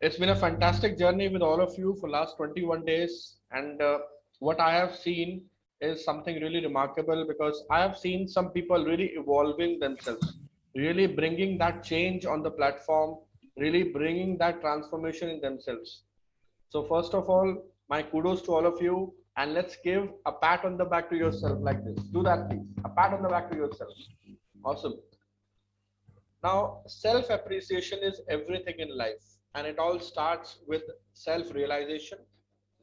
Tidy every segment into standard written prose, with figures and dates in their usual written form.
It's been a fantastic journey with all of you for last 21 days, and what I have seen is something really remarkable because I have seen some people really evolving themselves, really bringing that change on the platform, really bringing that transformation in themselves. So first of all, my kudos to all of you, and let's give a pat on the back to yourself like this. Do that, please. A pat on the back to yourself. Awesome. Now, self appreciation is everything in life, and it all starts with self realization,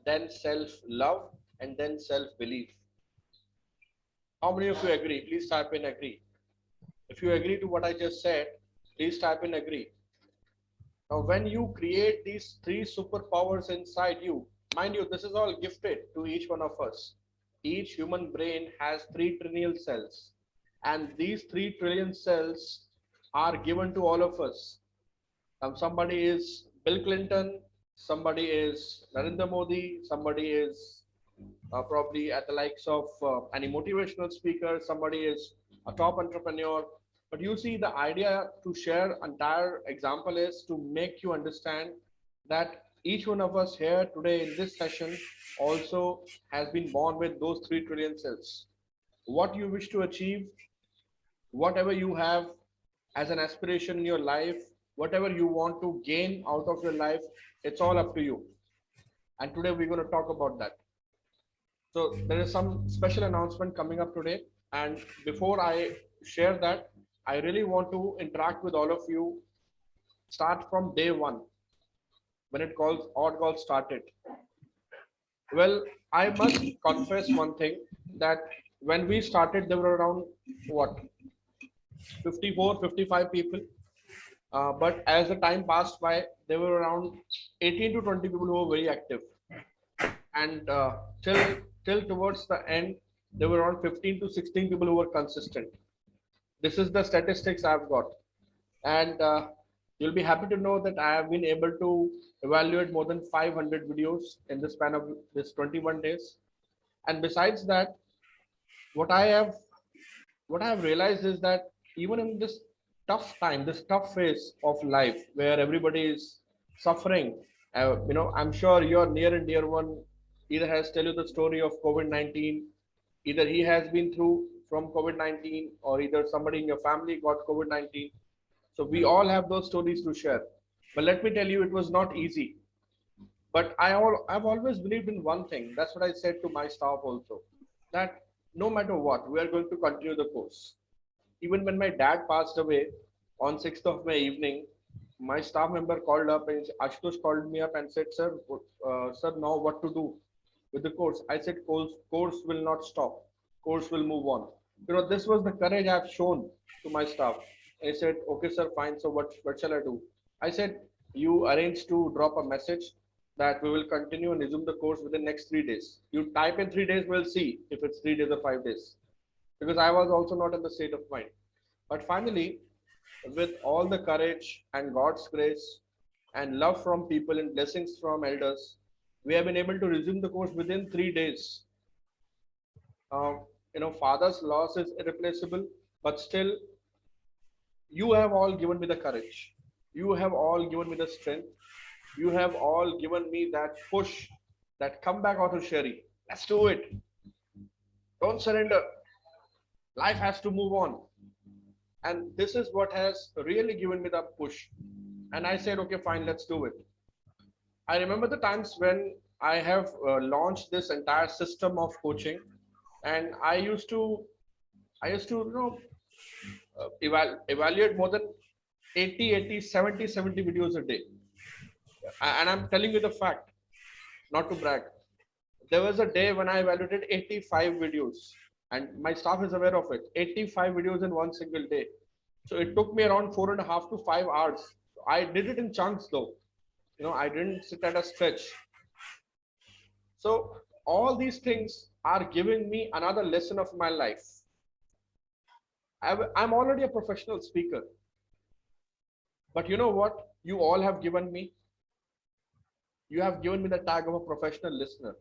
then self love, and then self belief. How many of you agree? Please type in agree. If you agree to what I just said, please type in agree. Now, when you create these three superpowers inside you, mind you, this is all gifted to each one of us. Each human brain has 3 trillion cells, and these 3 trillion cells are given to all of us. Somebody is Bill Clinton, somebody is Narendra Modi, somebody is probably at the likes of any motivational speaker, somebody is a top entrepreneur. But you see, the idea to share entire example is to make you understand that each one of us here today in this session also has been born with those 3 trillion cells. What you wish to achieve, whatever you have as an aspiration in your life, whatever you want to gain out of your life, it's all up to you. And today we're going to talk about that. So there is some special announcement coming up today. And before I share that, I really want to interact with all of you. Start from day one when it calls odd golf started. Well, I must confess one thing that when we started, there were around what 54, 55 people. But as the time passed by, there were around 18 to 20 people who were very active, and till towards the end, there were around 15 to 16 people who were consistent. This is the statistics I've got, and you'll be happy to know that I have been able to evaluate more than 500 videos in the span of this 21 days. And besides that, what I have what I have realized is that even in this tough time, this tough phase of life where everybody is suffering, I'm sure your near and dear one either has tell you the story of COVID-19, either he has been through from COVID-19, or either somebody in your family got COVID-19. So we all have those stories to share. But let me tell you, it was not easy. But I've always believed in one thing. That's what I said to my staff also, that no matter what, we are going to continue the course. Even when my dad passed away on 6th of May evening, my staff member called up and Ashutosh called me up and said, sir, now what to do with the course? I said, course will not stop. Course will move on. This was the courage I've shown to my staff. I said, okay, sir, fine. So what shall I do? I said, you arrange to drop a message that we will continue and resume the course within next 3 days. You type in 3 days, we'll see if it's 3 days or 5 days, because I was also not in the state of mind. But finally, with all the courage and God's grace and love from people and blessings from elders, we have been able to resume the course within 3 days. Father's loss is irreplaceable, but still, you have all given me the courage. You have all given me the strength. You have all given me that push, that comeback out of Sherry. Let's do it. Don't surrender. Life has to move on. And this is what has really given me the push. And I said, okay, fine, let's do it. I remember the times when I have launched this entire system of coaching, and I used to evaluate more than 80, 70 videos a day. And I'm telling you the fact, not to brag. There was a day when I evaluated 85 videos, and my staff is aware of it. 85 videos in one single day. So it took me around 4.5 to 5 hours. I did it in chunks though. I didn't sit at a stretch. So all these things are giving me another lesson of my life. I'm already a professional speaker, but you know what? You all have given me. You have given me the tag of a professional listener.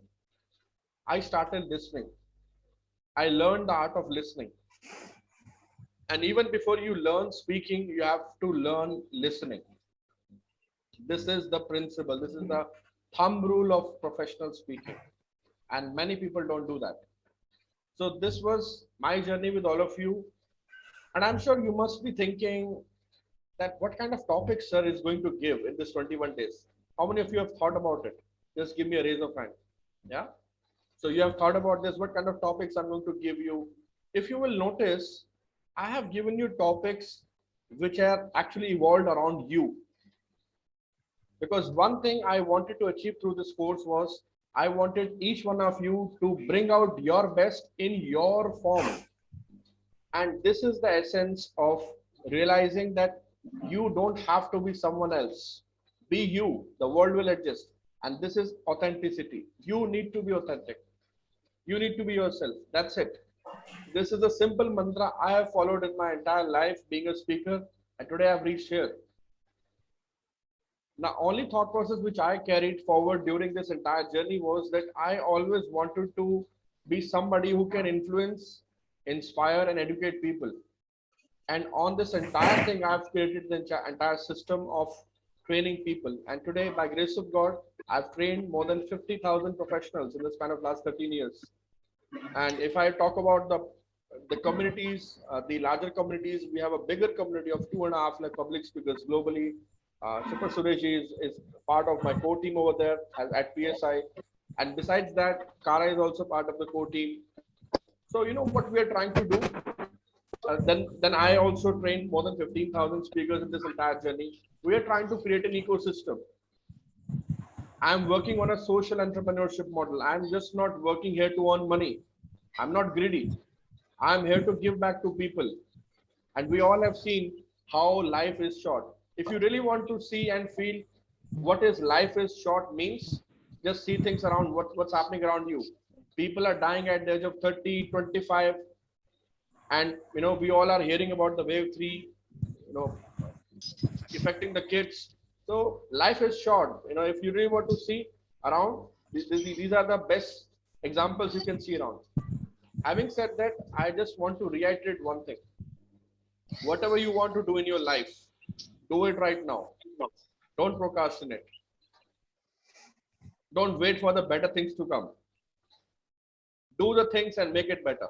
I started listening. I learned the art of listening. And even before you learn speaking, you have to learn listening. This is the principle. This is the thumb rule of professional speaking. And many people don't do that. So this was my journey with all of you. And I'm sure you must be thinking that what kind of topic sir is going to give in this 21 days. How many of you have thought about it? Just give me a raise of hand. Yeah. So you have thought about this, what kind of topics I'm going to give you. If you will notice, I have given you topics which are actually evolved around you. Because one thing I wanted to achieve through this course was I wanted each one of you to bring out your best in your form. And this is the essence of realizing that you don't have to be someone else. Be you. The world will adjust. And this is authenticity. You need to be authentic. You need to be yourself. That's it. This is a simple mantra I have followed in my entire life being a speaker. And today I've reached here. Now, only thought process which I carried forward during this entire journey was that I always wanted to be somebody who can influence, inspire, and educate people. And on this entire thing, I've created the entire system of training people. And today, by grace of God, I've trained more than 50,000 professionals in the span of last 13 years. And if I talk about the communities, the larger communities, we have a bigger community of 2.5 lakh public speakers globally. Super Suresh is part of my core team over there at PSI. And besides that, Kara is also part of the core team. So you know what we are trying to do? Then I also trained more than 15,000 speakers in this entire journey. We are trying to create an ecosystem. I'm working on a social entrepreneurship model. I'm just not working here to earn money. I'm not greedy. I'm here to give back to people. And we all have seen how life is short. If you really want to see and feel what is life is short means, just see things around what's happening around you. People are dying at the age of 30, 25. And you know, we all are hearing about the wave 3, you know, affecting the kids. So life is short. You know, if you really want to see around, these are the best examples you can see around. Having said that, I just want to reiterate one thing. Whatever you want to do in your life, do it right now. Don't procrastinate. Don't wait for the better things to come. Do the things and make it better.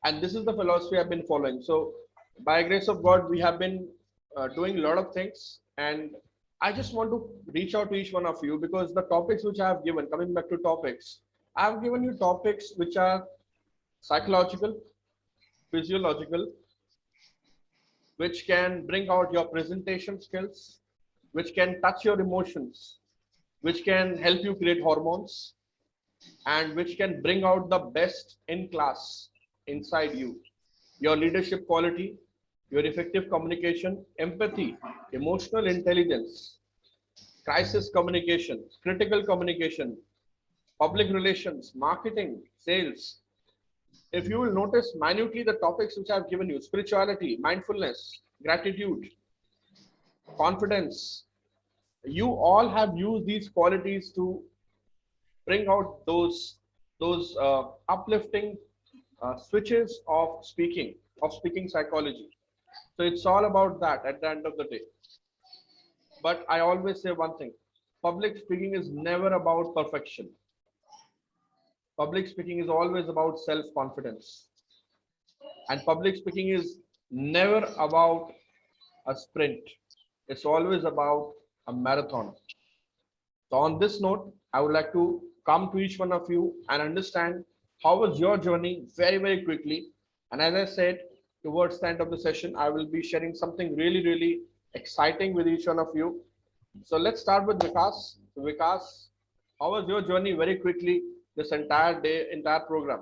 And this is the philosophy I've been following. So by grace of God, we have been doing a lot of things. And I just want to reach out to each one of you because the topics which I have given, coming back to topics, I have given you topics which are psychological, physiological, which can bring out your presentation skills, which can touch your emotions, which can help you create hormones, and which can bring out the best in class inside you. Your leadership quality, your effective communication, empathy, emotional intelligence, crisis communication, critical communication, public relations, marketing, sales. If you will notice minutely the topics which I've given you, spirituality, mindfulness, gratitude, confidence, you all have used these qualities to bring out those uplifting switches of speaking psychology. So it's all about that at the end of the day. But I always say one thing: public speaking is never about perfection. Public speaking is always about self-confidence. And public speaking is never about a sprint. It's always about a marathon. So on this note, I would like to come to each one of you and understand how was your journey very, very quickly. And as I said, towards the end of the session, I will be sharing something really, really exciting with each one of you. So let's start with Vikas. So Vikas, how was your journey very quickly this entire day, entire program?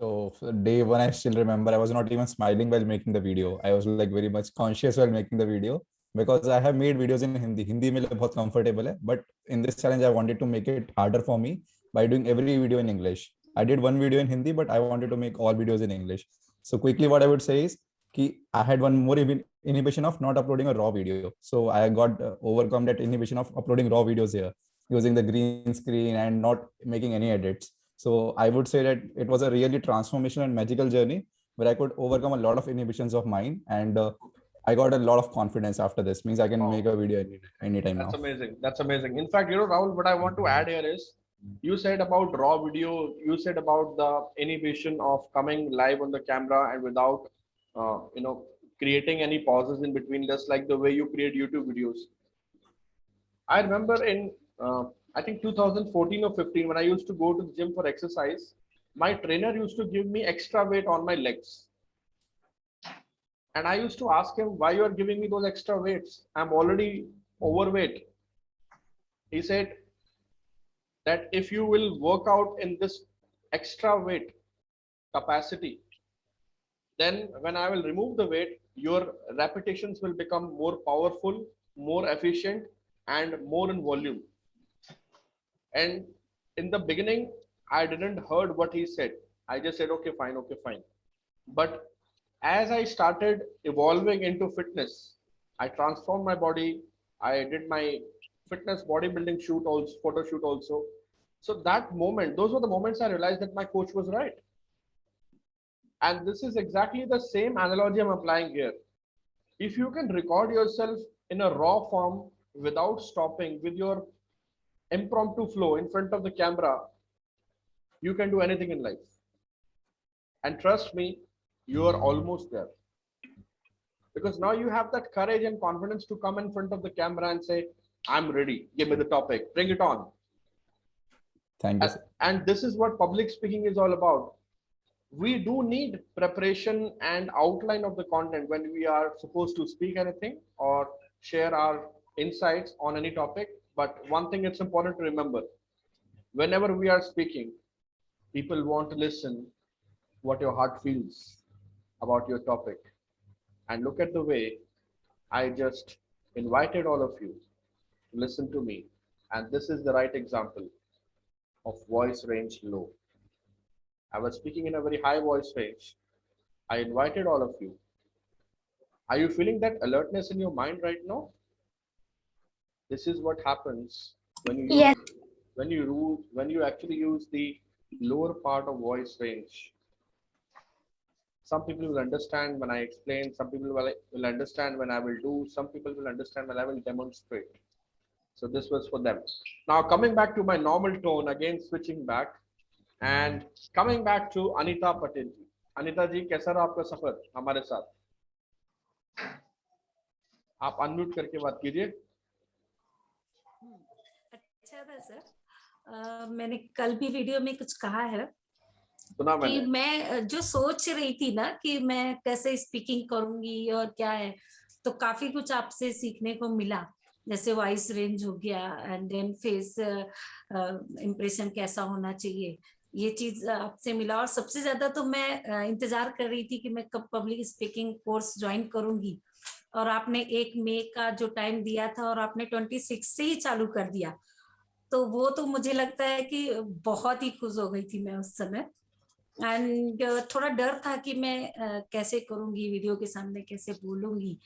So day one, I still remember I was not even smiling while making the video. I was like very much conscious while making the video because I have made videos in Hindi. Hindi में बहुत comfortable है, but in this challenge I wanted to make it harder for me by doing every video in English. I did one video in Hindi, but I wanted to make all videos in English. So quickly, what I would say is कि I had one more inhibition of not uploading a raw video. So I got overcome that inhibition of uploading raw videos here using the green screen and not making any edits. So I would say that it was a really transformational and magical journey where I could overcome a lot of inhibitions of mine. And I got a lot of confidence after this. Means I can Oh. make a video anytime That's now. amazing. That's amazing. In fact, Rahul, what I want to add here is you said about raw video, you said about the inhibition of coming live on the camera and without, creating any pauses in between, just like the way you create YouTube videos. I remember in, I think 2014 or 15, when I used to go to the gym for exercise, my trainer used to give me extra weight on my legs. And I used to ask him, why you are giving me those extra weights? I'm already overweight. He said that if you will work out in this extra weight capacity, then when I will remove the weight, your repetitions will become more powerful, more efficient, and more in volume. And in the beginning, I didn't heard what he said. I just said, okay, fine, okay, fine. But as I started evolving into fitness, I transformed my body. I did my fitness bodybuilding shoot also, photo shoot also. So that moment, those were the moments I realized that my coach was right. And this is exactly the same analogy I'm applying here. If you can record yourself in a raw form without stopping with your impromptu flow in front of the camera, you can do anything in life. And trust me, you are almost there. Because now you have that courage and confidence to come in front of the camera and say, I'm ready. Give me the topic. Bring it on. Thank you, sir. And this is what public speaking is all about. We do need preparation and outline of the content when we are supposed to speak anything or share our insights on any topic. But one thing it's important to remember, whenever we are speaking, people want to listen what your heart feels about your topic. And look at the way I just invited all of you to listen to me. And this is the right example of voice range low. I was speaking in a very high voice range. I invited all of you. Are you feeling that alertness in your mind right now? This is what happens when you Yes. when you actually use the lower part of voice range. Some people will understand when I explain, some people will understand when I will do, some people will understand when I will demonstrate. So this was for them. Now coming back to my normal tone, again switching back and coming back to Anita Patel ji. Anita ji, कैसा रहा आपका सफर हमारे साथ? आप unmute करके बात कीजिए. अच्छा था सर. मैंने कल भी वीडियो में कुछ कहा है सुना कि मैंने. मैं जो सोच रही थी ना कि मैं कैसे स्पीकिंग करूंगी और क्या है, तो काफी कुछ आपसे सीखने को मिला. जैसे वॉइस रेंज हो गया एंड देन फेस इंप्रेशन कैसा होना चाहिए, ये चीज आपसे मिला. और सबसे ज्यादा तो मैं इंतजार कर रही थी कि मैं कब पब्लिक स्पीकिंग कोर्स ज्वाइन करूंगी. और आपने 1 मई का जो टाइम दिया था और आपने 26 से ही चालू कर दिया, तो वो तो मुझे लगता है कि बहुत ही खुश हो गई थी मैं उस समय. एंड थोड़ा डर था कि मैं कैसे करूंगी, वीडियो के सामने कैसे बोलूंगी,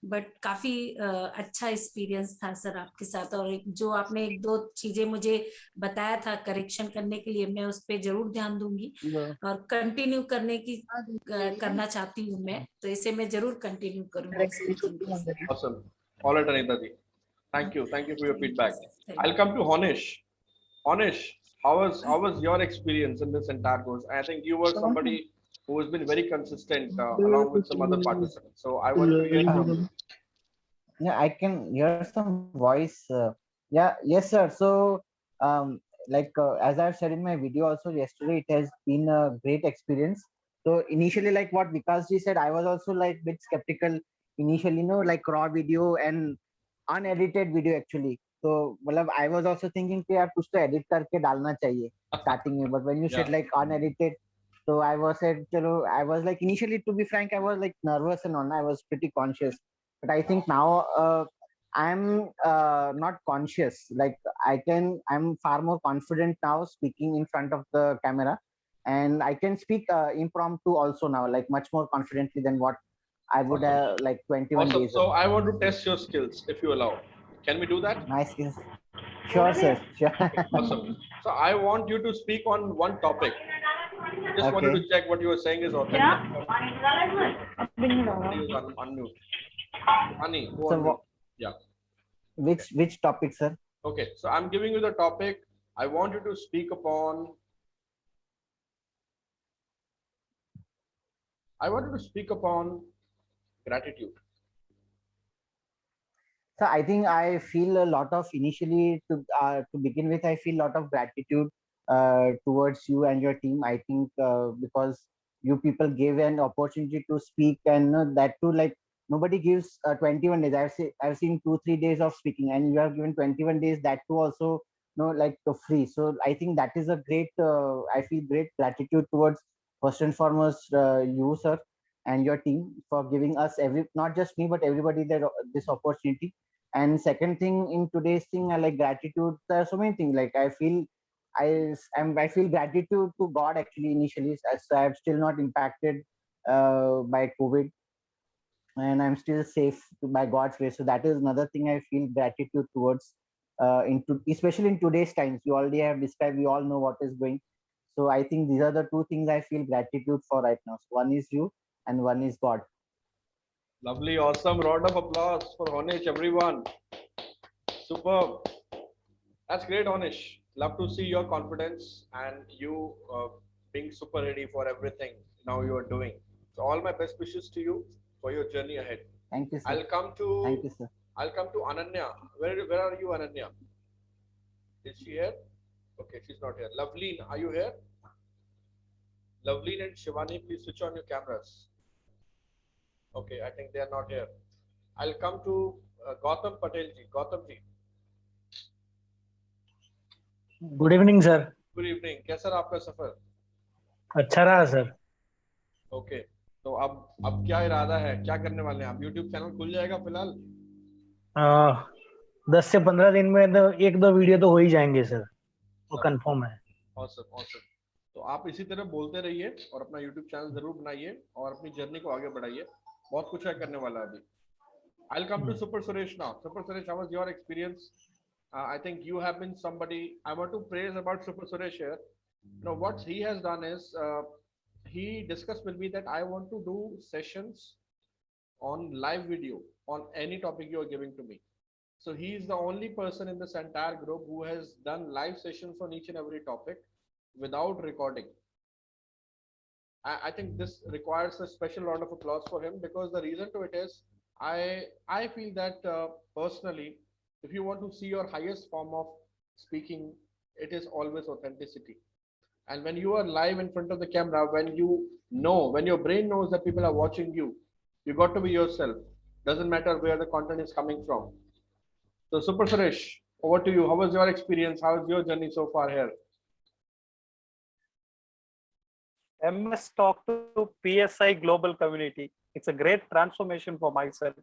बट काफी अच्छा एक्सपीरियंस था सर आपके साथ. और जो आपने 1-2 चीजें मुझे बताया था करेक्शन करने के लिए, मैं उस पर जरूर ध्यान दूंगी और कंटिन्यू करना चाहती हूँ मैं, तो इसे मैं जरूर कंटिन्यू करूंगी. Awesome. All right, Anita ji. Thank you for your feedback. I'll come to Honish. Honish, how was your experience in this entire course? I think you were somebody who has been very consistent along with some other participants. So I want to hear from you. Yeah, I can hear some voice. Yes, sir. So, as I've said in my video also yesterday, it has been a great experience. So initially, like what Vikas ji said, I was also like bit skeptical initially, like raw video and unedited video actually. So, I was also thinking कि यार कुछ तो edit करके डालना चाहिए starting में. But when you said like unedited, so I was like initially, to be frank, I was like nervous and all. I was pretty conscious. But I think now I'm not conscious. Like I'm far more confident now speaking in front of the camera, and I can speak impromptu also now, like much more confidently than what I would have like 21 days So ago. I want to test your skills if you allow. Can we do that? Nice. Sure, sir. Sure. Okay, awesome. So I want you to speak on one topic. Just wanted to check what you were saying is authentic. Unmute. Ani, go So on. wha- Yeah. which topic, sir? Okay. So I'm giving you the topic. I want you to speak upon. I want you to speak upon gratitude. So I think I feel a lot of initially to begin with, I feel a lot of gratitude towards you and your team. I think because you people gave an opportunity to speak, and that too, like nobody gives 21 days. I've seen 2-3 days of speaking, and you have given 21 days. That too also like free. So I think that is a great. I feel great gratitude towards first and foremost you, sir, and your team for giving us not just me but everybody that this opportunity. And second thing, in today's thing, I like gratitude. There are so many things like I feel I feel gratitude to God actually initially, as I'm still not impacted by COVID, and I'm still safe by God's grace. So that is another thing I feel gratitude towards into especially in today's times. You already have described, we all know what is going. So I think these are the two things I feel gratitude for right now. So one is you and one is God. Lovely, awesome. Round of applause for Honish, everyone. Superb. That's great, Honish. Love to see your confidence and you being super ready for everything now you are doing. So all my best wishes to you for your journey ahead. Thank you, sir. I'll come Thank to you, sir. I'll come to Ananya. Where are you, Ananya? Is she here? Okay, she's not here. Loveleen, are you here? Loveleen and Shivani, please switch on your cameras. Okay, I think they are not here. I'll come to Gautam Patel ji. Gautam ji, good evening sir. good evening. कैसा रहा आपका सफर? अच्छा रहा sir. Okay, तो अब क्या इरादा है, क्या करने वाले हैं आप? यूट्यूब चैनल खुल जाएगा फिलहाल? 10 से 15 दिन में तो 1-2 वीडियो तो हो ही जाएंगे सर, वो कंफर्म है. Awesome awesome. तो आप इसी तरह बोलते रहिए और अपना यूट्यूब चैनल जरूर बनाइए और अपनी जर्नी को आगे बढ़ाइए. बहुत कुछ है करने वाला अभी. I'll come to Super Suresh now. Super Suresh, how was your experience? I think you have been somebody. I want to praise about Super Suresh here. You know what he has done is he discussed with me that I want to do sessions on live video on any topic you are giving to me. So he is the only person in this entire group who has done live sessions on each and every topic without recording. I think this requires a special round of applause for him because the reason to it is I feel that personally, if you want to see your highest form of speaking, it is always authenticity. And when you are live in front of the camera, when your brain knows that people are watching you, you got to be yourself. Doesn't matter where the content is coming from. So Super Suresh, over to you. How was your experience? How is your journey so far here? MS Talk to PSI Global Community. It's a great transformation for myself.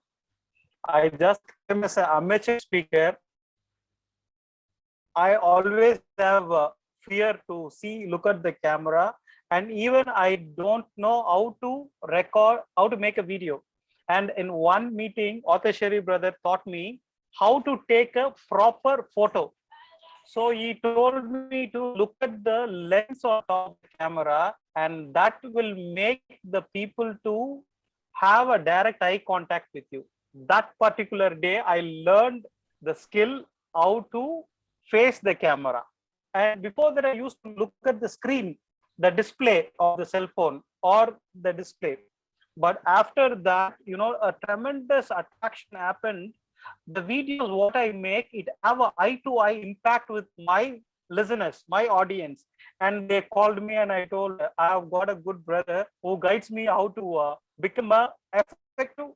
I just came as an amateur speaker. I always have a fear to look at the camera, and even I don't know how to record, how to make a video. And in one meeting, Authashari brother taught me how to take a proper photo. So he told me to look at the lens on top of the camera, and that will make the people to have a direct eye contact with you. That particular day, I learned the skill how to face the camera. And before that, I used to look at the screen, the display of the cell phone or the display. But after that, a tremendous attraction happened. The videos what I make, it have an eye-to-eye impact with my listeners, my audience. And they called me and I told, I have got a good brother who guides me how to become a effective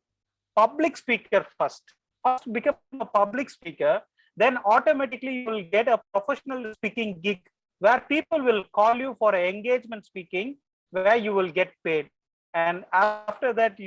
public speaker first. First become a public speaker, then automatically you will get a professional speaking gig where people will call you for engagement speaking, where you will get paid. And after that,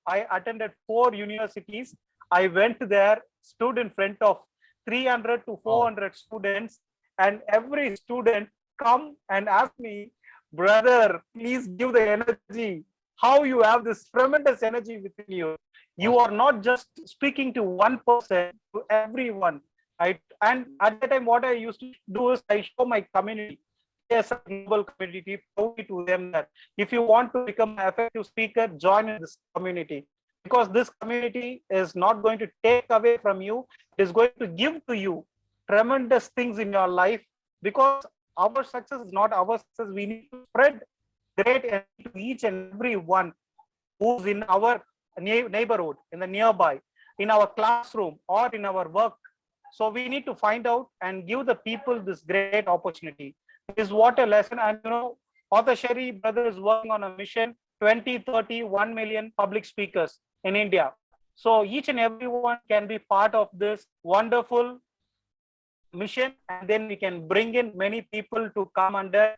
I attended 4 universities. I went there, stood in front of 300 to 400 students, and every student come and ask me, brother, please give the energy. How you have this tremendous energy within you. You are not just speaking to one person, to everyone. And at that time, what I used to do is I show my community, as a global community, prove to them that if you want to become an effective speaker, join in this community. because this community is not going to take away from you. It is going to give to you tremendous things in your life, because our success is not our success. We need to spread great energy to each and every one who's in our neighborhood, in the nearby, in our classroom, or in our work. So we need to find out and give the people this great opportunity. This is what a lesson. And Author Sherry brother is working on a mission, 2030, 1 million public speakers in India. So each and everyone can be part of this wonderful mission, and then we can bring in many people to come under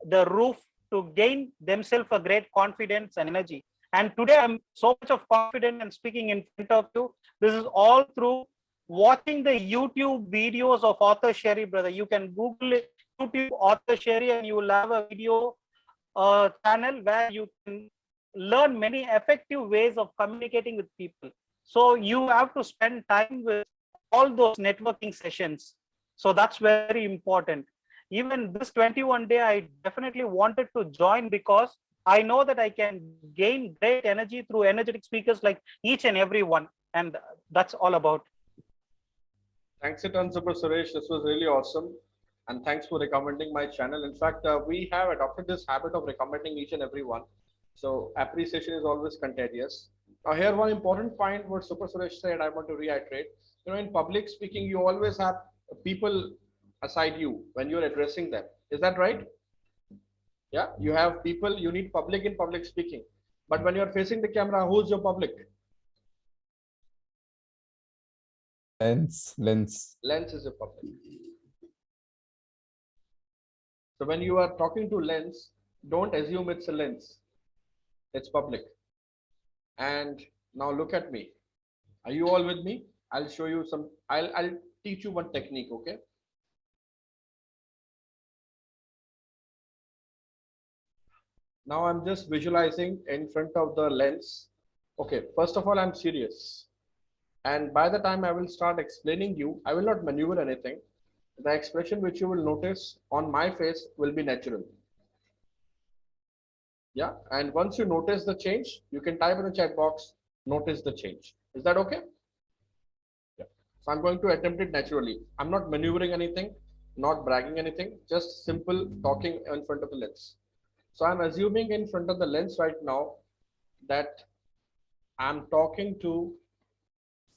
the roof to gain themselves a great confidence and energy. And today I'm so much of confident and speaking in front of you. This is all through watching the YouTube videos of Author Sherry brother. You can Google it, YouTube Author Sherry, and you will have a video channel where you can learn many effective ways of communicating with people. So you have to spend time with all those networking sessions. So that's very important. Even this 21 day, I definitely wanted to join because I know that I can gain great energy through energetic speakers like each and every one. And that's all about. Thanks a ton, Super Suresh. This was really awesome. And thanks for recommending my channel. In fact, we have adopted this habit of recommending each and every one. So appreciation is always contagious. Now here one important point what Super Suresh said, I want to reiterate. In public speaking, you always have people aside you when you're addressing them. Is that right? Yeah, you have people, you need public in public speaking. But when you're facing the camera, who's your public? Lens. Lens is your public. So when you are talking to lens, don't assume it's a lens. It's public. And now look at me. Are you all with me? I'll show you some, I'll teach you one technique, okay? Now I'm just visualizing in front of the lens. Okay, first of all, I'm serious. And by the time I will start explaining you, I will not maneuver anything. The expression which you will notice on my face will be natural. Yeah, and once you notice the change, you can type in the chat box, notice the change. Is that okay? Yeah. So I'm going to attempt it naturally. I'm not maneuvering anything, not bragging anything, just simple talking in front of the lens. So I'm assuming in front of the lens right now that I'm talking to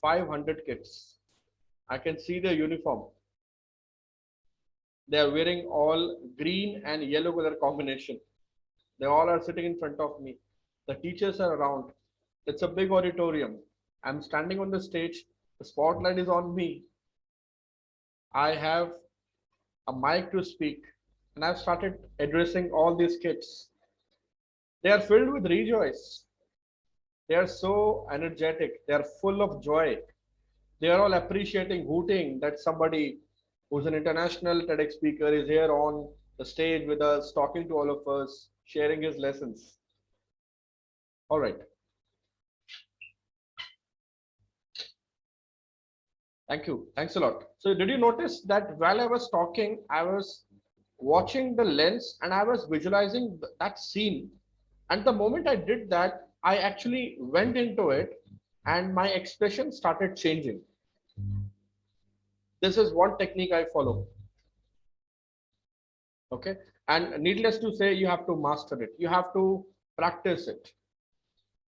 500 kids. I can see their uniform. They are wearing all green and yellow color combination. They all are sitting in front of me. The teachers are around. It's a big auditorium. I'm standing on the stage. The spotlight is on me. I have a mic to speak, and I've started addressing all these kids. They are filled with rejoice. They are so energetic. They are full of joy. They are all appreciating, hooting that somebody who's an international TEDx speaker is here on the stage with us, talking to all of us, sharing his lessons. All right. Thank you. Thanks a lot. So did you notice that while I was talking, I was watching the lens and I was visualizing that scene. And the moment I did that, I actually went into it and my expression started changing. This is one technique I follow. Okay. And needless to say, you have to master it. You have to practice it.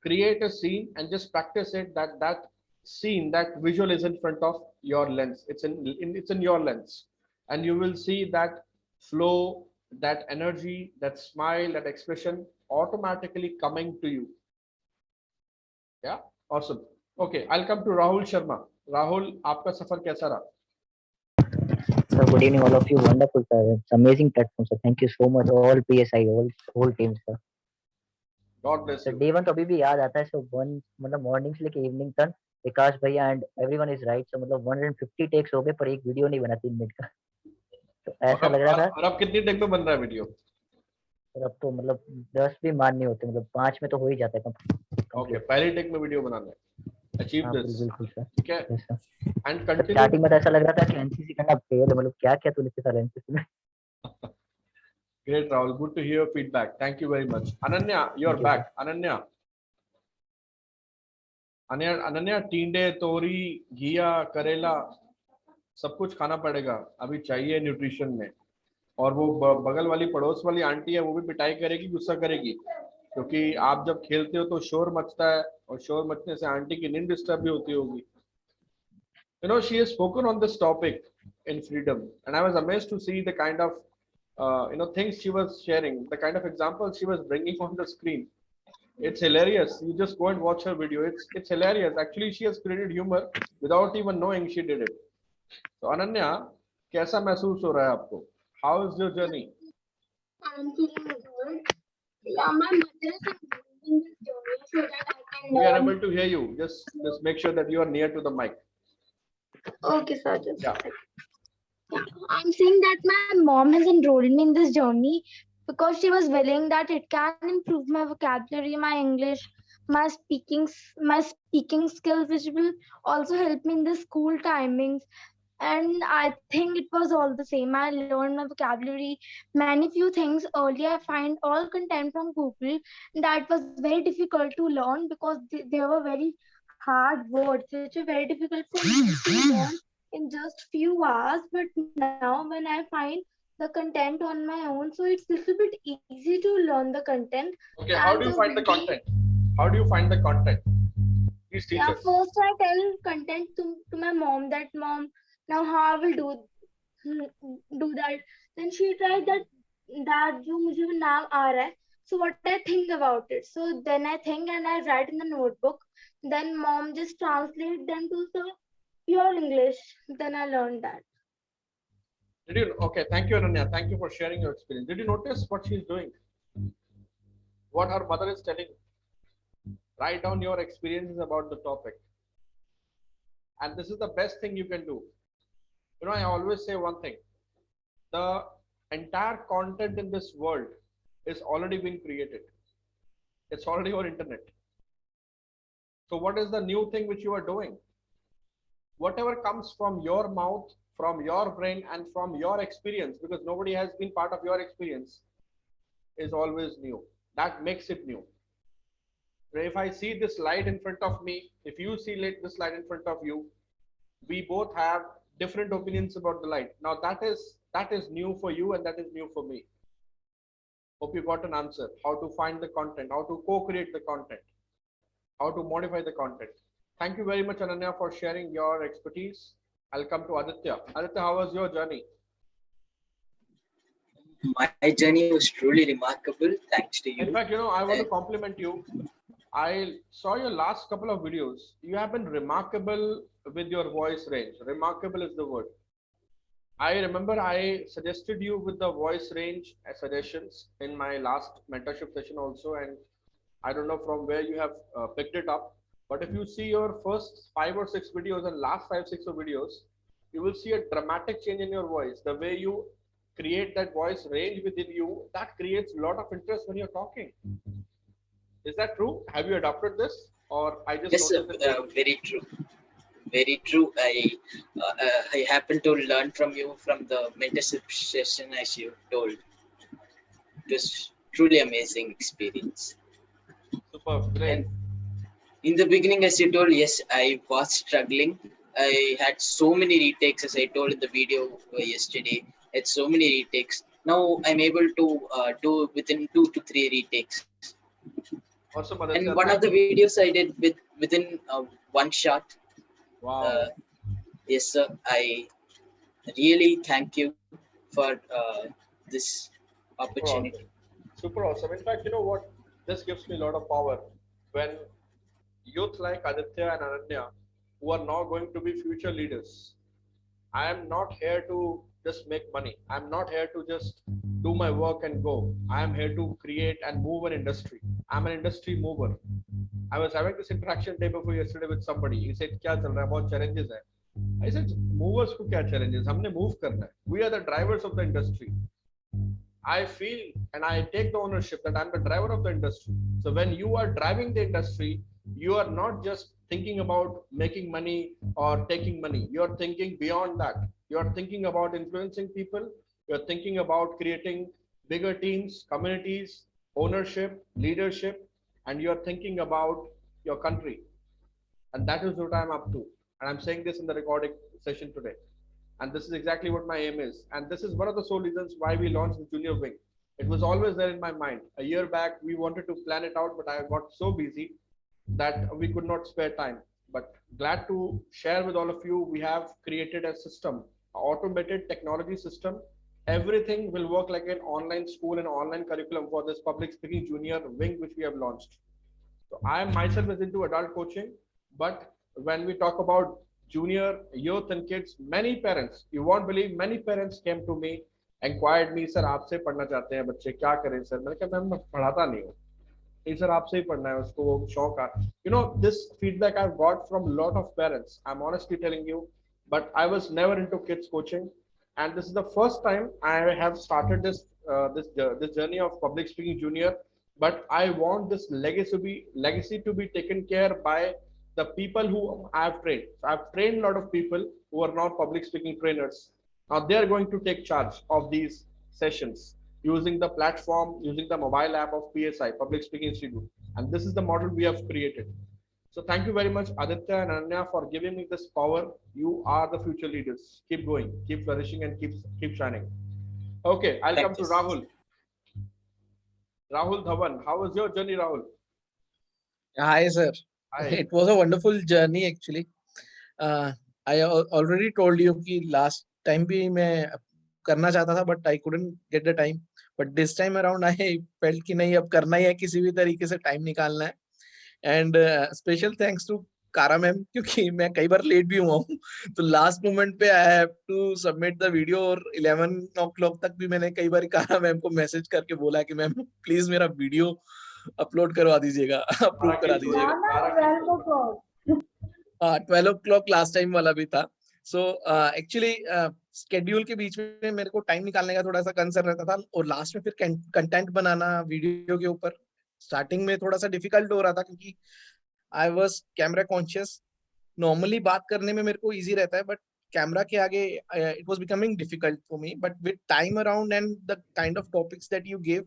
Create a scene and just practice it, that scene, that visual is in front of your lens. It's in your lens. And you will see that flow, that energy, that smile, that expression automatically coming to you. Yeah, awesome. Okay, I'll come to Rahul Sharma. Rahul, आपका सफर कैसा रहा? Sir, good evening, all of you. Wonderful, sir. It's amazing platform, sir. Thank you so much, all PSI, whole team, sir. God bless Sir, you. day one तो अभी भी याद आता है. So one मतलब morning से लेके evening तक विकास भैया and everyone is right. So मतलब 150 takes हो गए पर एक वीडियो नहीं बना 3 मिनट का. तो ऐसा लग रहा था. और अब कितनी टेक में बन रहा है वीडियो? और अब तो मतलब 10 भी मान नहीं होते, मतलब 5 में तो हो ही जाता है. Okay, पहली टेक में वीडियो बनाना है. Achieve this. बिल्कुल सर. ठीक है. Yes, sir. And continue. Starting में तो ऐसा लग रहा था कि एनसीसी करना फेल है, मतलब क्या क्या तूने सिखा एनसीसी में. Great, Rahul. Good to hear your feedback. Thank you very much. Ananya, you're back. Ananya. Ananya Ananya टींडे, तोरी, घिया, करेला सब कुछ खाना पड़ेगा, अभी चाहिए न्यूट्रिशन में। और वो बगल वाली पड़ोस वाली आंटी है, वो भी पिटाई करेगी, गुस्सा करेगी, क्योंकि आप जब खेलते हो तो शोर मचता है, और शोर मचने से आंटी की नींद डिस्टर्ब भी होती होगी। You know, she has spoken on this topic in Freedom, and I was amazed to see the kind of things she was sharing, the kind of examples she was bringing on the screen. It's hilarious. You just go and watch her video. It's hilarious. Actually, she has created humor without even knowing she did it. So Ananya, कैसा महसूस हो रहा है आपको? How is your journey? I'm feeling good. Yeah, my mother is encouraging this journey so that I can We are learn. able to hear you. Just make sure that you are near to the mic. Okay, sir. Just Yeah. yeah. I'm saying that my mom has enrolled me in this journey because she was willing that it can improve my vocabulary, my English, my speaking skills, which will also help me in the school timings. And I think it was all the same. I learned my vocabulary, many few things. Earlier, I find all content from Google. That was very difficult to learn because they were very hard words, which were very difficult for me to learn in just few hours. But now, when I find the content on my own, so it's a little bit easy to learn the content. Okay. How And do you the find the video, content? How do you find the content? Please teach yeah, us. first I tell content to my mom that mom, now how I will do that. Then she tried that जो मुझे नाम आ रहा है. So what I think about it. So then I think and I write in the notebook. Then mom just translate them to the pure English. Then I learned that. Did you? Okay. Thank you, Ananya. Thank you for sharing your experience. Did you notice what she's doing? What her mother is telling? Write down your experiences about the topic. And this is the best thing you can do. You know, I always say one thing. The entire content in this world is already being created. It's already on internet. So what is the new thing which you are doing? Whatever comes from your mouth, from your brain, and from your experience, because nobody has been part of your experience, is always new. That makes it new. So if I see this light in front of me, if you see this light in front of you, we both have different opinions about the light. Now that is new for you and that is new for me. Hope you got an answer. How to find the content, how to co-create the content, how to modify the content. Thank you very much, Ananya, for sharing your expertise. I'll come to Aditya. Aditya, how was your journey? My journey was truly remarkable, thanks to you. In fact, I want to compliment you. I saw your last couple of videos. You have been remarkable with your voice range. Remarkable is the word. I remember I suggested you with the voice range suggestions in my last mentorship session also, and I don't know from where you have picked it up. But if you see your first 5 or 6 videos and last 5, 6 videos, you will see a dramatic change in your voice. The way you create that voice range within you, that creates a lot of interest when you're talking. Is that true? Have you adopted this, or I just? Yes, very true. Very true. I happened to learn from you from the mentorship session, as you told. It was truly amazing experience. Superb, great. And in the beginning, as you told, yes, I was struggling. I had so many retakes, as I told in the video yesterday. I had so many retakes. Now I'm able to do within 2 to 3 retakes. Awesome, and one of the videos I did within one shot. Wow. Yes, sir. I really thank you for this opportunity. Super awesome. In fact, you know what? This gives me a lot of power when youth like Aditya and Ananya, who are now going to be future leaders. I am not here to just make money. I'm not here to just do my work and go. I am here to create and move an industry. I'm an industry mover. I was having this interaction day before yesterday with somebody. He said, "Kya chal raha hai? Bahut challenges hai." I said, "Movers ko kya challenges? Humne move karna hai. We are the drivers of the industry." I feel and I take the ownership that I'm the driver of the industry. So when you are driving the industry, you are not just thinking about making money or taking money. You're thinking beyond that. You're thinking about influencing people. You're thinking about creating bigger teams, communities, ownership, leadership, and you're thinking about your country. And that is what I'm up to. And I'm saying this in the recording session today. And this is exactly what my aim is. And this is one of the sole reasons why we launched the Junior Wing. It was always there in my mind. A year back, we wanted to plan it out, but I got so busy that we could not spare time. But glad to share with all of you, we have created a system, an automated technology system. Everything will work like an online school and online curriculum for this public speaking junior wing, which we have launched. So I myself is into adult coaching, but when we talk about junior, youth and kids, many parents, you won't believe, many parents came to me, inquired me, sir आपसे पढ़ना चाहते हैं बच्चे, क्या करें sir? मैंने कहा ma'am मैं पढ़ाता नहीं हूँ, नहीं सर आपसे ही पढ़ना है, उसको वो शौक है. You know, this feedback I've got from a lot of parents, I'm honestly telling you, but I was never into kids coaching, and this is the first time I have started this journey of public speaking junior. But I want this legacy to be taken care by the people who I've trained. So I've trained a lot of people who are now public speaking trainers. Now they are going to take charge of these sessions using the platform, using the mobile app of PSI, Public Speaking Institute. And this is the model we have created. So thank you very much, Aditya and Ananya, for giving me this power. You are the future leaders. Keep going, keep flourishing, and keep shining. Okay, I'll come to Rahul. Rahul Dhawan, how was your journey, Rahul? Hi, sir. Hi. It was a wonderful journey, actually. I already told you कि last time भी मैं करना चाहता था, but I couldn't get the time. But this time around, I felt कि नहीं, अब करना ही है, किसी भी तरीके से time निकालना है. And special thanks to कारा मैम, क्योंकि मैं कई बार लेट भी हुआ हूँ, तो लास्ट मोमेंट पे I have to submit the video, और 11 o'clock तक भी मैंने कई बार कारा मैम को मैसेज करके बोला कि मैम प्लीज मेरा वीडियो अपलोड करवा दीजिएगा, अप्रूव करा दीजिएगा. 12 o'clock लास्ट टाइम वाला भी था. सो एक्चुअली स्केड्यूल के बीच में मेरे को टाइम निकालने का थोड़ा सा कंसर्न रहता था, और लास्ट में फिर कंटेंट बनाना वीडियो के ऊपर स्टार्टिंग में थोड़ा सा डिफिकल्ट हो रहा था, क्योंकि I was camera conscious. Normally बात करने में मेरे को इजी रहता है, बट कैमरा के आगे it was becoming difficult for me. But with time around and the kind of topics that you give,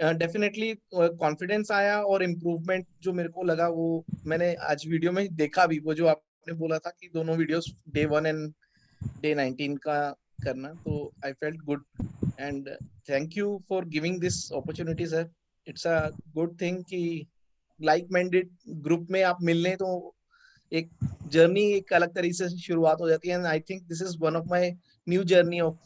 definitely confidence आया, और इम्प्रूवमेंट जो मेरे को लगा वो मैंने आज वीडियो में देखा भी. वो जो आपने बोला था कि दोनों वीडियोस Day 1 एंड Day 19 का करना, तो I felt good. And thank you for giving this opportunity sir. It's a good thing कि लाइक माइंडेड ग्रुप में आप मिलने, तो एक जर्नी एक अलग तरीके से शुरुआत हो जाती है. And I think this is one of my new journey of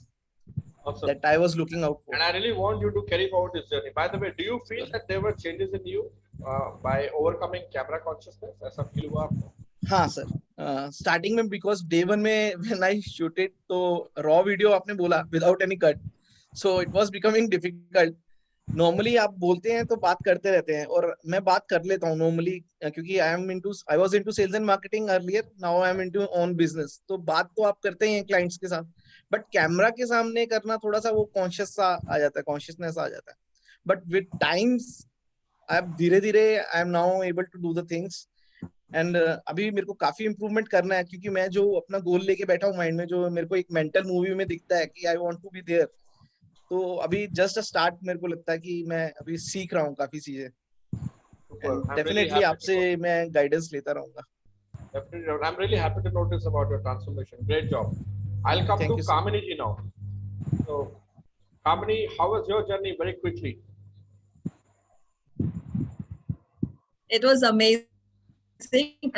Awesome. that I was looking out for. And I really want you to carry forward this journey. By the way, do you feel that there were changes in you by overcoming camera consciousness? ऐसा feel हुआ आपको? हाँ sir, starting में because Day 1 में when I shooted, तो raw video आपने बोला without any cut, so it was becoming difficult. Normally आप बोलते हैं तो बात करते रहते हैं, और मैं बात कर लेता हूँ नॉर्मली, क्योंकि I was into sales and marketing earlier, now I am into own business. तो बात तो आप करते हैं क्लाइंट्स के साथ, बट कैमरा के सामने करना थोड़ा सा वो कॉन्शियसनेस आ जाता है. बट विद टाइम्स अब धीरे धीरे I am now able to do the things. And अभी मेरे को काफी इंप्रूवमेंट करना है, क्योंकि मैं जो अपना गोल लेके बैठा हूँ माइंड में, जो मेरे को एक मेंटल मूवी में दिखता है कि I want to be there, तो अभी जस्ट अ स्टार्ट मेरे को लगता है कि मैं अभी सीख रहा हूँ काफी चीजें. डेफिनेटली आपसे मैं गाइडेंस लेता रहूंगा. Definitely, I'm really happy to notice about your transformation. Great job. I'll come Thank to you, sir. Kamini ji now. So, Kamini, how was your journey? Very quickly. It was amazing,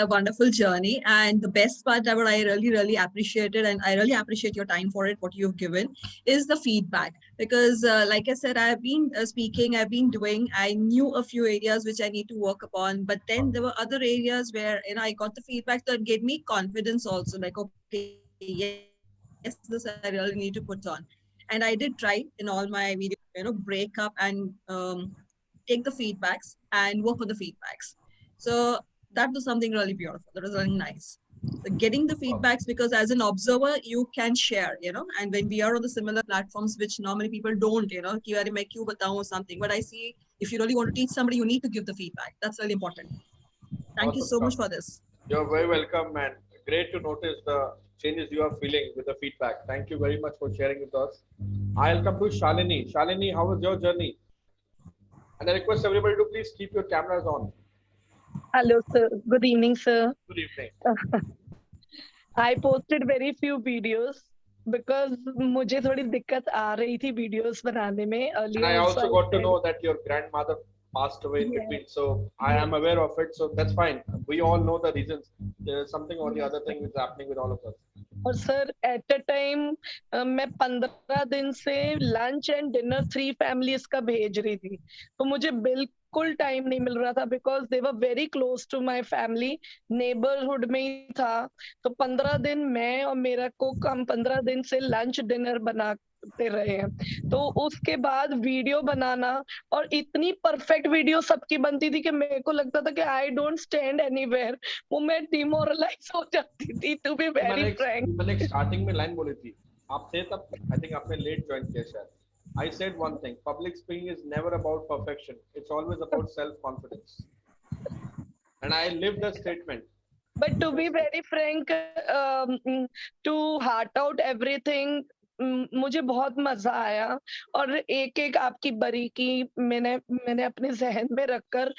a wonderful journey, and the best part that what I really appreciated, and I really appreciate your time for it, what you've given, is the feedback. Because like I said, I've been speaking, I've been doing, I knew a few areas which I need to work upon, but then there were other areas where I got the feedback that gave me confidence also, like, okay, yes, this I really need to put on. And I did try in all my videos, break up and take the feedbacks and work with the feedbacks. So that was something really beautiful. That was really nice. So getting the feedbacks, because as an observer, you can share, and when we are on the similar platforms, which normally people don't, कि अरे मैं क्यों बताऊं something. But I see if you really want to teach somebody, you need to give the feedback. That's really important. Thank you so much for this. You're very welcome, and great to notice the changes you are feeling with the feedback. Thank you very much for sharing with us. I'll come to Shalini. Shalini, how was your journey? And I request everybody to please keep your cameras on. Hello, sir. Good evening, sir. Good evening. I posted very few videos because मुझे थोड़ी दिक्कत आ रही थी videos बनाने में. And Earlier I also also I got to said, know that your grandmother passed away in yes, between, so I yes, am aware of it. So that's fine. We all know the reasons. There is something or the yes, other sir. thing is happening with all of us. और sir at a time मैं 15 दिन से lunch and dinner 3 families का भेज रही थी, तो मुझे बिल्कुल टाइम नहीं मिल रहा था because they were very close to my family, neighbourhood में ही था. तो 15 दिन मैं और मेरा कुक हम 15 दिन से लंच डिनर बनाते रहे हैं. तो उसके बाद वीडियो बनाना, और इतनी परफेक्ट वीडियो सबकी बनती थी कि मेरे को लगता था कि आई डोंट स्टैंड एनीवेयर. वो मैं डिमोरलाइज हो जाती थी, टू बी वेरी फ्रैंक. मैंने स्टार्टिंग में लाइन बोली थी, आप थे तब, आई थिंक आपने लेट ज्वाइन किया शायद. I said one thing, public speaking is never about perfection. It's always about self-confidence. And I live the statement. But to be very frank, to heart out everything, मुझे बहुत मजा आया. और एक एक आपकी बारीकी मैंने अपने जहन में रखकर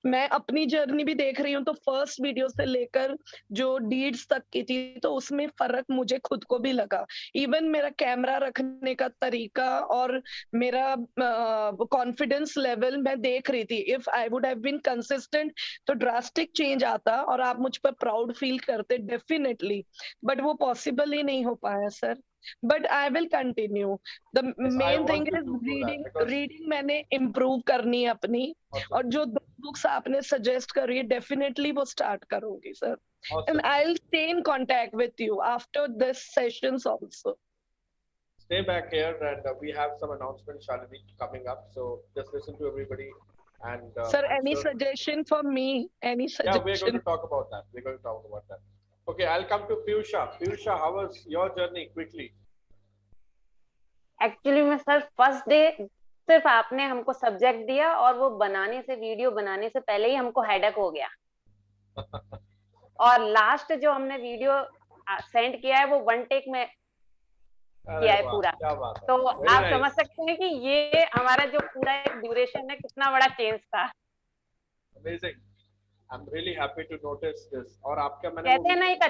मैं अपनी जर्नी भी देख रही हूँ. तो फर्स्ट वीडियो से लेकर जो डीड्स तक की थी, तो उसमें फर्क मुझे खुद को भी लगा. इवन मेरा कैमरा रखने का तरीका और मेरा कॉन्फिडेंस लेवल मैं देख रही थी. If I would have been consistent तो ड्रास्टिक चेंज आता और आप मुझ पर प्राउड फील करते डेफिनेटली. बट वो पॉसिबल ही नहीं हो पाया sir. But I will continue. The Yes, I main want thing you is to do that reading. because reading मैंने इम्प्रूव करनी है अपनी. awesome, और जो बुक्स आपने सजेस्ट करी है डेफिनेटली वो स्टार्ट करूंगी sir. awesome. And I will stay in contact with you after this sessions also. Stay back here, and we have some announcements, Shalini, coming up. So just listen to everybody, and Sir, I'm any sure. suggestion for me? Any Yeah, we're going suggestion? to talk about that. We're going to talk about that. Okay, I'll come to Piyusha. Piyusha, how was your journey? Quickly. Actually में sir first day सिर्फ आपने हमको subject दिया और वो बनाने से video बनाने से पहले ही हमको हेडेक हो गया. और लास्ट जो हमने वीडियो सेंड किया है वो 1 टेक में किया है पूरा. क्या बात है. तो Very आप nice. समझ सकते हैं कि ये हमारा जो पूरा एक ड्यूरेशन है कितना बड़ा चेंज था. Amazing. I'm really happy to notice this. और आपका मैंने कहते हैं ना एक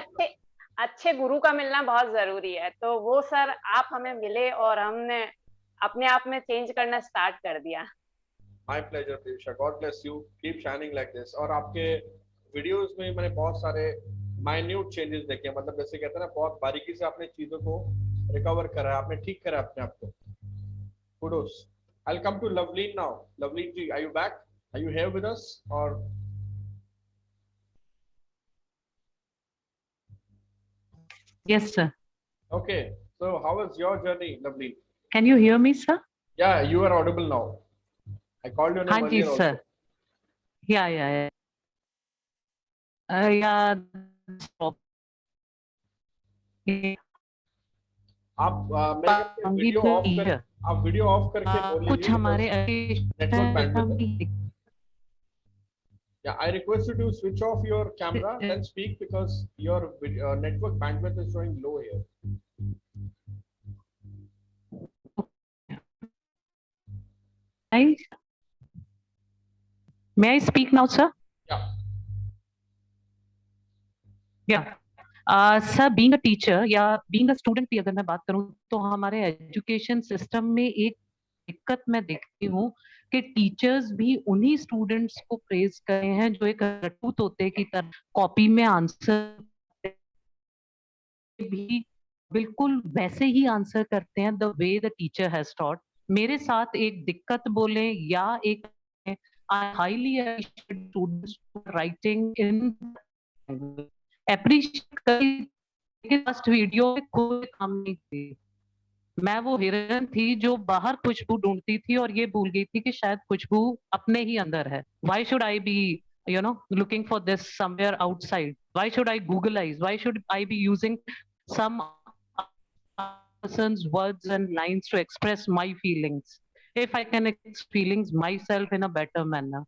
अच्छे गुरु का मिलना बहुत जरूरी है. तो वो सर आप हमें मिले और हमने अपने आप में चेंज करना स्टार्ट कर दिया. My pleasure, Piyusha. God bless you. Keep shining like this. और आपके वीडियोस में मैंने बहुत सारे माइन्यूट चेंजेस देखे हैं. मतलब जैसे कहते हैं ना, बहुत बारीकी से आपने चीजों को रिकवर करा है, आपने ठीक करा अपने आप को. Kudos. I'll come to Loveleen now. Loveleen ji, are you back? Are you here with us or? Yes, sir. Okay. So how was your journey, Loveleen? Can you hear me, sir? Yeah, you are audible now. I called your name हाँ जी, earlier sir. also. Yeah. Yeah. आप video of करके बोल लीजिए. कुछ हमारे network bandwidth. Yeah, I request you to switch off your camera then speak because your network bandwidth is showing low here. May I speak now, sir? Yeah. Sir, being a teacher या being a student भी अगर मैं बात करूं तो हमारे education system में एक दिक्कत मैं देखती हूँ कि टीचर्स भी उन्हीं स्टूडेंट्स को प्रेज कर रहे हैं जो एक रट्टू तोते की तरह कॉपी में आंसर भी बिल्कुल वैसे ही आंसर करते हैं the way the teacher has taught. मेरे साथ एक दिक्कत बोले या एक highly appreciate students writing in appreciate first video में कोई काम नहीं थी. मैं वो हिरन थी जो बाहर खुशबू ढूंढती थी और ये भूल गई थी कि शायद खुशबू अपने ही अंदर है. Why should I be, looking for this somewhere outside? Why should I Googleize? Why should I be using some person's words and lines to express my feelings? If I can express feelings myself in a better manner.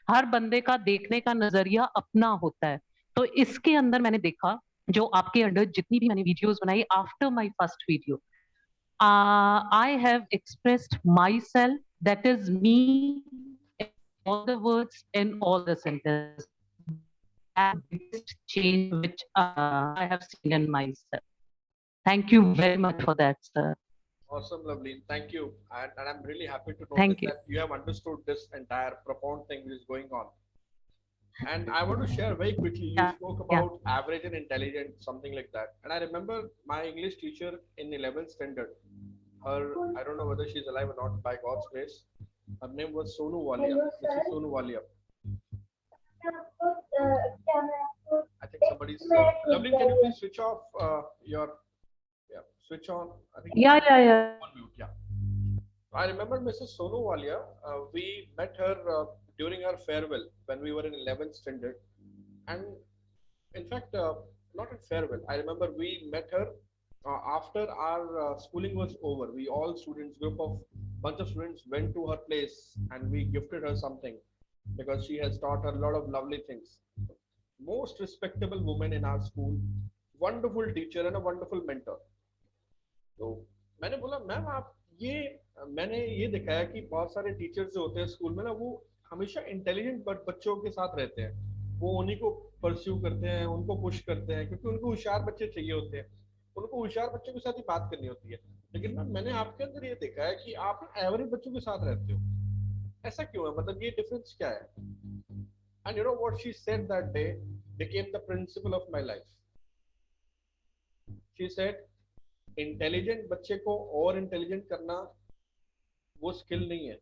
हर बंदे का देखने का नजरिया अपना होता है. तो इसके अंदर मैंने देखा जो आपके अंडर जितनी भी मैंने वीडियोस बनाई after my first video, I have expressed myself, that is me, in all the words, in all the sentences. that biggest change which I have seen in myself. Thank you very much for that, sir. Awesome, lovely. Thank you. And I'm really happy to notice Thank you. that you have understood this entire profound thing which is going on. And I want to share very quickly, you spoke about average and intelligent, something like that. And I remember my English teacher in 11th standard, I don't know whether she's alive or not, by God's grace. Her name was Sonu Walia. Mrs. Sonu Walia. I think somebody's, lovely, can you please switch off switch on? I think Yeah. on mute, yeah. I remember Mrs. Sonu Walia, we met her during her farewell when we were in 11th standard. And in fact, not in farewell, I remember we met her after our schooling was over. We all students, bunch of students went to her place and we gifted her something because she has taught a lot of lovely things. Most respectable woman in our school, wonderful teacher and a wonderful mentor. तो मैंने बोला ma'am आप मैंने ये देखा है कि बहुत सारे टीचर्स जो होते हैं स्कूल में ना, वो हमेशा इंटेलिजेंट बच्चों के साथ रहते हैं, वो उन्हीं को परस्यू करते हैं, उनको पुश करते हैं, क्योंकि उनको होशियार बच्चे चाहिए होते हैं, उनको होशियार बच्चों के साथ ही बात करनी होती है। लेकिन मैम मैंने आपके अंदर ये देखा है कि आप एवरेज बच्चों के साथ रहते हो, ऐसा क्यों है? मतलब ये डिफरेंस क्या है? And you know what she said that day became the principle of my life. She said, intelligent बच्चे को और इंटेलिजेंट करना वो स्किल नहीं है,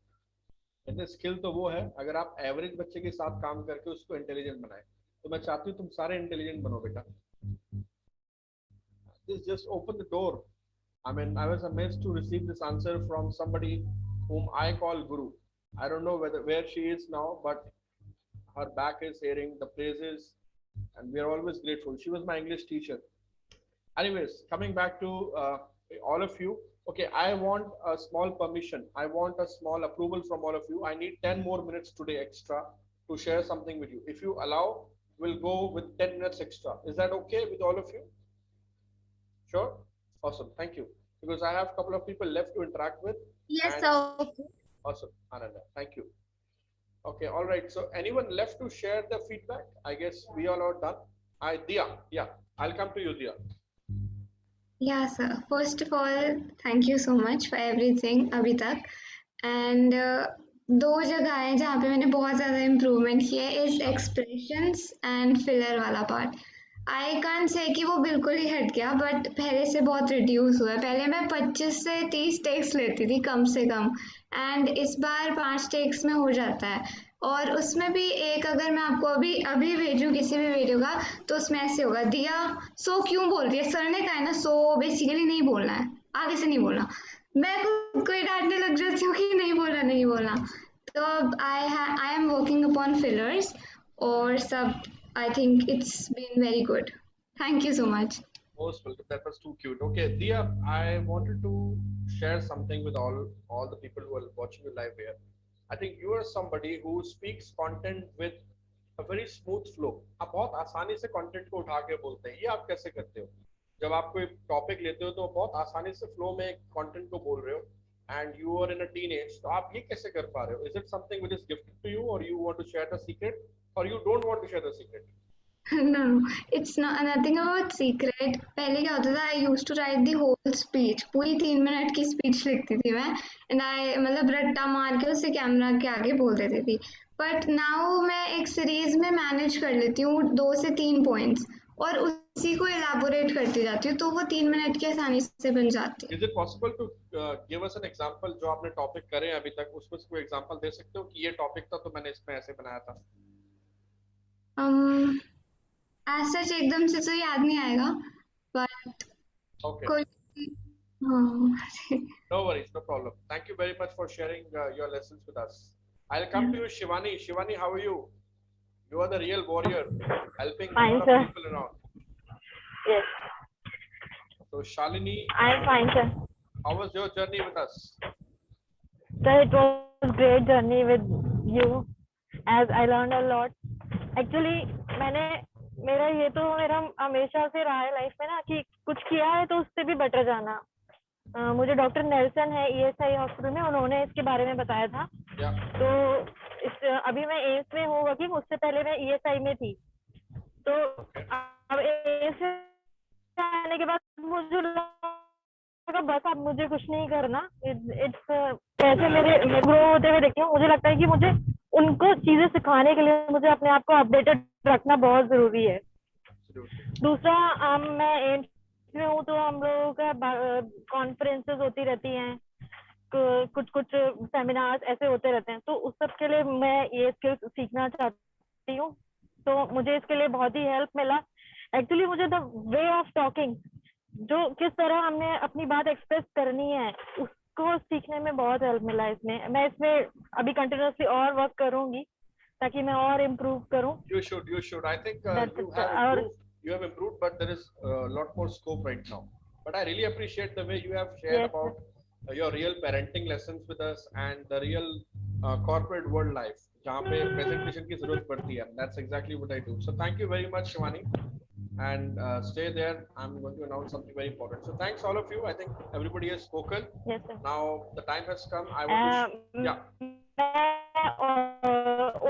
कहते स्किल तो वो है अगर आप एवरेज बच्चे के साथ काम करके उसको इंटेलिजेंट बनाए। तो मैं चाहती हूँ तुम सारे इंटेलिजेंट बनो बेटा। This just opened the door. I mean, I was amazed to receive this answer from somebody whom I call Guru. I don't know where she is now, but her back is hearing the praises and we are always grateful. She was my English teacher. Anyways, coming back to all of you. Okay, I want a small permission. I want a small approval from all of you. I need 10 more minutes today extra to share something with you. If you allow, we'll go with 10 minutes extra. Is that okay with all of you? Sure? Awesome. Thank you. Because I have a couple of people left to interact with. Yes, sir. Awesome. Ananda, thank you. Okay, all right. So anyone left to share the feedback? I guess we all are done. Dia, yeah, I'll come to you, Dia. Yeah, sir. First of all, thank you so much for everything अभी तक. And दो जगह है जहाँ पे मैंने बहुत ज़्यादा improvement किया है, is expressions and filler वाला part. I can't say कि वो बिल्कुल ही हट गया, but पहले से बहुत reduce हुआ है. पहले मैं 25 से 30 takes लेती थी कम से कम, and इस बार 5 takes में हो जाता है. और उसमें भी एक, अगर मैं आपको अभी भेजूं किसी भी वीडियो का, तो उसमें ऐसे होगा, दिया सो क्यों बोल रही है, सर ने कहा है ना सो बेसिकली नहीं बोलना है, आगे से नहीं बोलना. मैं खुद को ही डांटने लग जाती हूँ कि नहीं बोलना. तो I am working upon fillers और सब. I think it's been very good. Thank you so much. Most welcome. That was too cute. Okay, Dia, I wanted to share something with all the people who are watching you live here. I think you are somebody who speaks content with a very smooth flow. आप बहुत आसानी से content को उठा के बोलते हैं. ये आप कैसे करते हो? जब आप कोई topic लेते हो तो बहुत आसानी से flow में content को बोल रहे हो. And you are in a teenage. तो आप ये कैसे कर पा रहे हो? Is it something which is gifted to you, or you want to share the secret, or you don't want to share the secret? No, it's nothing about secret. पहले क्या होता था, I used to write the whole speech. पूरी 3 minute की speech लिखती थी मैं, and I मतलब रट्टा मार के उसे कैमरा के आगे बोल देती थी. But now मैं एक सीरीज में मैनेज कर लेती हूँ 2 से 3 पॉइंट्स और उसी को elaborate करती जाती हूँ, तो वो 3 मिनट की आसानी से बन जाती है. Is it possible to give us an example? जो आपने टॉपिक करे हैं अभी तक, उसमें से कोई एग्जांपल दे सकते हो कि ये टॉपिक था तो मैंने इसमें ऐसे बनाया था? ऐसा एकदम से तो याद नहीं आएगा, but okay. कोई No worries, no problem. Thank you very much for sharing your lessons with us. I'll come to you, Shivani. Shivani, how are you? You are the real warrior, helping a lot of people around. Yes. So Shalini, I'm fine, sir. How was your journey with us? Sir, it was a great journey with you, as I learned a lot. Actually, मेरा ये तो मेरा हमेशा से रहा है life में ना कि कुछ किया है तो उससे भी बेटर जाना. मुझे डॉक्टर नेल्सन है ESI हॉस्पिटल में, उन्होंने इसके बारे में बताया था. तो अभी मैं एम्स में हूँ वर्किंग, उससे पहले मैं ESI में थी. तो अब ऐसे आने के बाद मुझे लगा बस अब मुझे कुछ नहीं करना, इट्स कैसे मेरे ग्रो होते हुए देखती हूँ, मुझे लगता है कि मुझे उनको चीजें सिखाने के लिए मुझे अपने आप को अपडेटेड रखना बहुत जरूरी है। दूसरा मैं एम्स में हूँ तो हम लोगों का कॉन्फ्रेंसेस होती रहती हैं, कुछ कुछ सेमिनार्स ऐसे होते रहते हैं, तो उस सब के लिए मैं ये स्किल्स सीखना चाहती हूँ। तो मुझे इसके लिए बहुत ही हेल्प मिला। एक्चुअली मुझे द वे ऑफ टॉकिंग, जो किस तरह हमने अपनी बात एक्सप्रेस करनी है, उसको सीखने में बहुत हेल्प मिला इसमें। मैं इसमें अभी कंटिन्यूअसली और वर्क करूंगी ताकि मैं और इम्प्रूव करूं। You should. I think you have improved, but there is a lot more scope right now. But I really appreciate the way you have shared about your real parenting lessons with us and the real corporate world life, जहाँ पे presentation की जरूरत पड़ती है. That's exactly what I do. So thank you very much, Shivani, and stay there. I'm going to announce something very important. So thanks all of you. I think everybody has spoken. Yes, sir. Now the time has come. I want to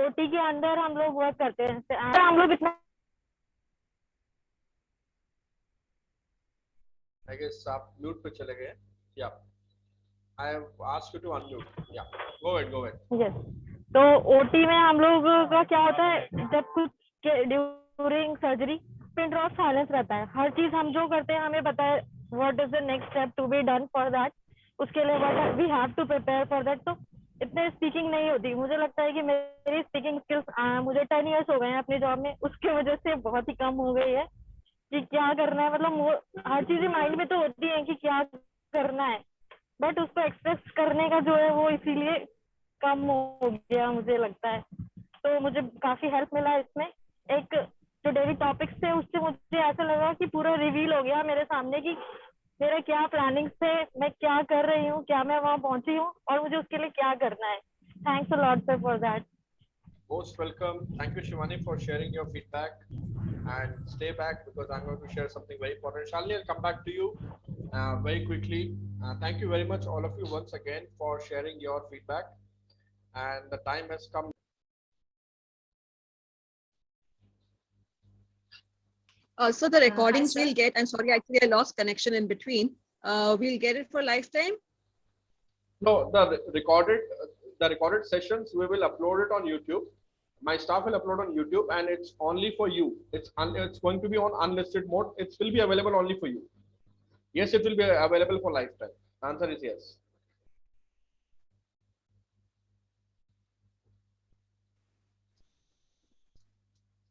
OT के अंदर हम लोग work करते हैं, हम लोग इतना I guess आप mute पे चले गए. Yeah. I have asked you to unmute. Yeah. Go ahead. yes. तो ओटी में हम लोग का क्या होता है, जब कुछ during surgery pin drop silence रहता है। हर चीज हम जो करते हैं हमें पता है what is the next step to be done for that, उसके लिए what we have to prepare for that. तो इतने स्पीकिंग नहीं होती। मुझे लगता है कि मेरी स्पीकिंग स्किल्स मुझे 10 इयर्स हो गए हैं अपनी जॉब में, उसके वजह से बहुत ही कम हो गई है कि क्या करना है। मतलब हर चीजें माइंड में तो होती है कि क्या करना है, बट उसको एक्सप्रेस करने का जो है वो इसीलिए कम हो गया मुझे लगता है। तो मुझे काफी हेल्प मिला इसमें। एक जो डेली टॉपिक्स थे उससे मुझे ऐसा लगा कि पूरा रिवील हो गया मेरे सामने कि मेरा क्या प्लानिंग थे, मैं क्या कर रही हूँ, क्या मैं वहां पहुंची हूँ और मुझे उसके लिए क्या करना है। Thanks a lot sir for that. Most welcome. Thank you, Shivani, for sharing your feedback. And stay back because I'm going to share something very important. Shalini, I'll come back to you very quickly. Thank you very much, all of you, once again for sharing your feedback. And the time has come. So the recordings we'll get, I'm sorry, actually I lost connection in between. We'll get it for lifetime? No, the recorded sessions, we will upload it on YouTube. My staff will upload on YouTube and it's only for you. It's going to be on unlisted mode. It will be available only for you. Yes, it will be available for lifetime. The answer is yes.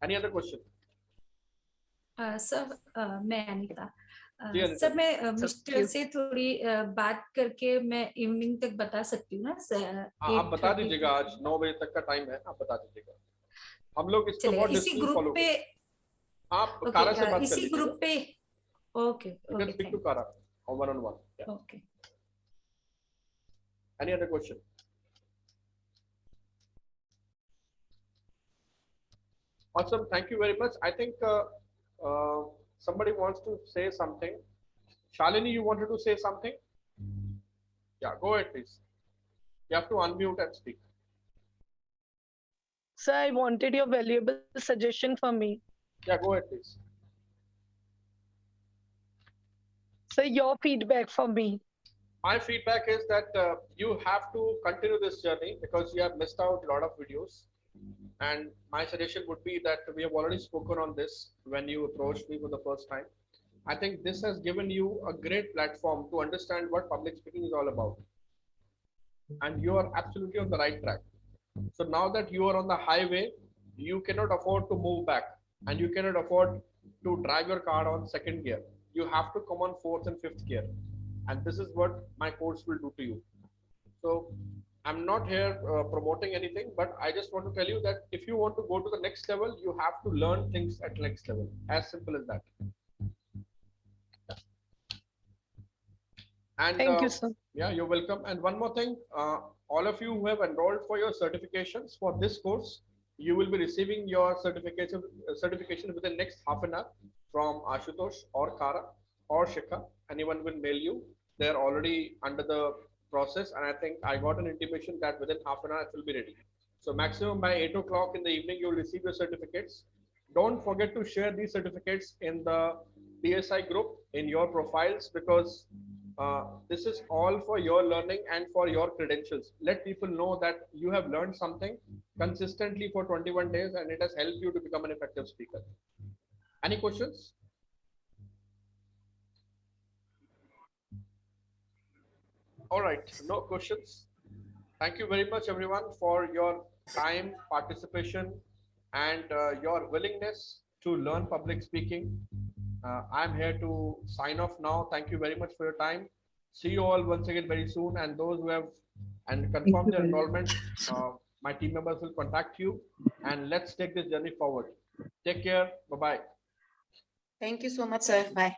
Any other question? Sir मैं अनीता जी, Anita sir, मैं mister से थोड़ी बात करके मैं evening तक बता सकती हूँ ना? आप बता दीजिएगा, आज 9 बजे तक का टाइम है, आप बता दीजिएगा। हम लोग इसको बहुत इसी ग्रुप पे आप कारा से बात कर इसी ग्रुप पे okay speak to Kara on one-on-one. Yeah. Okay. Any other question? Awesome. Thank you very much. I think somebody wants to say something. Shalini, you wanted to say something? Yeah, go ahead, please. You have to unmute and speak. Sir, I wanted your valuable suggestion for me. Yeah, go ahead, please. Sir, your feedback for me. My feedback is that you have to continue this journey because you have missed out a lot of videos. And my suggestion would be that we have already spoken on this when you approached me for the first time. I think this has given you a great platform to understand what public speaking is all about. And you are absolutely on the right track. So now that you are on the highway, you cannot afford to move back and you cannot afford to drive your car on second gear. You have to come on fourth and fifth gear. And this is what my course will do to you. So I'm not here promoting anything, but I just want to tell you that if you want to go to the next level, you have to learn things at next level. As simple as that. And thank you, sir. Yeah, you're welcome. And one more thing, all of you who have enrolled for your certifications for this course, you will be receiving your certification within next half an hour from Ashutosh or Kara or Shikha. Anyone will mail you. They're already under the process, and I think I got an intimation that within half an hour it will be ready. So maximum by 8 o'clock in the evening, you'll receive your certificates. don't forget to share these certificates in the DSI group in your profiles, because this is all for your learning and for your credentials. Let people know that you have learned something consistently for 21 days and it has helped you to become an effective speaker. Any questions? All right, no questions. Thank you very much, everyone, for your time, participation, and your willingness to learn public speaking. I'm here to sign off now. Thank you very much for your time. See you all once again very soon. And those who have and confirmed their enrollment, my team members will contact you. And let's take this journey forward. Take care. Bye-bye. Thank you so much, sir. Bye.